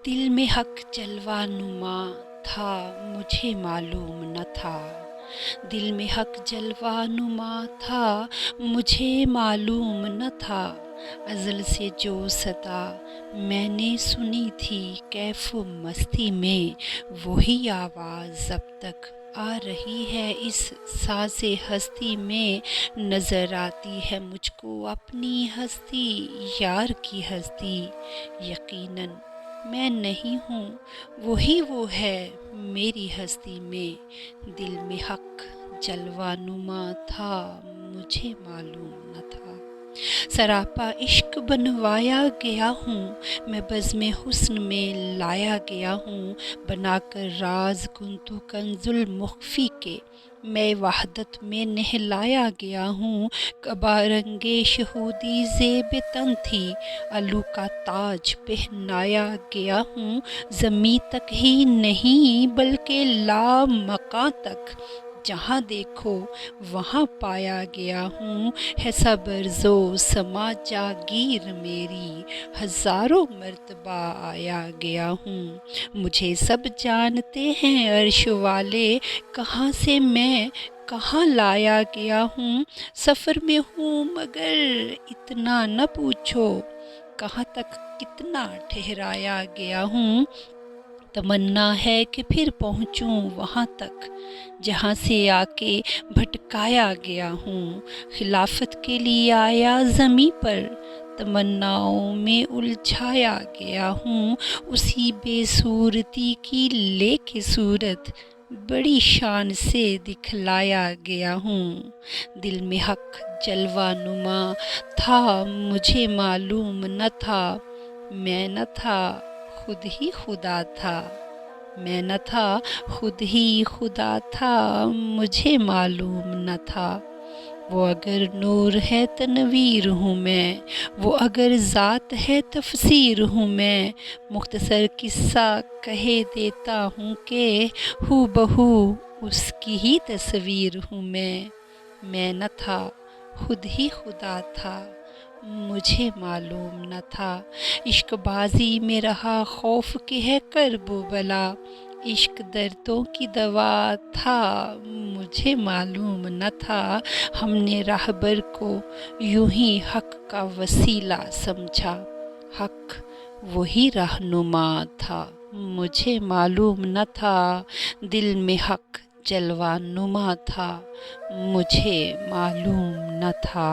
دل میں حق جلوہ نما تھا مجھے معلوم نہ تھا، دل میں حق جلوہ نما تھا مجھے معلوم نہ تھا، ازل سے جو صدا میں نے سنی تھی کیف و مستی میں، وہی آواز اب تک آ رہی ہے اس ساز ہستی میں، نظر آتی ہے مجھ کو اپنی ہستی یار کی ہستی، یقیناً میں نہیں ہوں وہی وہ ہے میری ہستی میں، دل میں حق جلوہ نما تھا مجھے معلوم نہ تھا، سراپا عشق بنوایا گیا ہوں میں، بزم حسن میں لایا گیا ہوں، بنا کر راز کنتو کنز المخفی کے میں وحدت میں نہلایا گیا ہوں، قبا رنگ شہودی زیب تن تھی علو کا تاج پہنایا گیا ہوں، زمیں تک ہی نہیں بلکہ لامکاں تک جہاں دیکھو وہاں پایا گیا ہوں، ہے سبرز و سما جاگیر میری ہزاروں مرتبہ آیا گیا ہوں، مجھے سب جانتے ہیں عرش والے کہاں سے میں کہاں لایا گیا ہوں، سفر میں ہوں مگر اتنا نہ پوچھو کہاں تک کتنا ٹھہرایا گیا ہوں، تمنا ہے کہ پھر پہنچوں وہاں تک جہاں سے آ کے بھٹکایا گیا ہوں، خلافت کے لیے آیا زمیں پر تمناؤں میں الجھایا گیا ہوں، اسی بے صورتی کی لے کے صورت بڑی شان سے دکھلایا گیا ہوں، دل میں حق جلوہ نما تھا مجھے معلوم نہ تھا، میں نہ تھا خود ہی خدا تھا، میں نہ تھا خود ہی خدا تھا مجھے معلوم نہ تھا، وہ اگر نور ہے تنویر ہوں میں، وہ اگر ذات ہے تفسیر ہوں میں، مختصر قصہ کہہ دیتا ہوں کہ ہو بہو اس کی ہی تصویر ہوں میں نہ تھا خود ہی خدا تھا مجھے معلوم نہ تھا، عشق بازی میں رہا خوف کہ ہے کرب و بلا، عشق دردوں کی دوا تھا مجھے معلوم نہ تھا، ہم نے راہبر کو یوں ہی حق کا وسیلہ سمجھا، حق وہی رہنما تھا مجھے معلوم نہ تھا، دل میں حق جلوہ نما تھا مجھے معلوم نہ تھا۔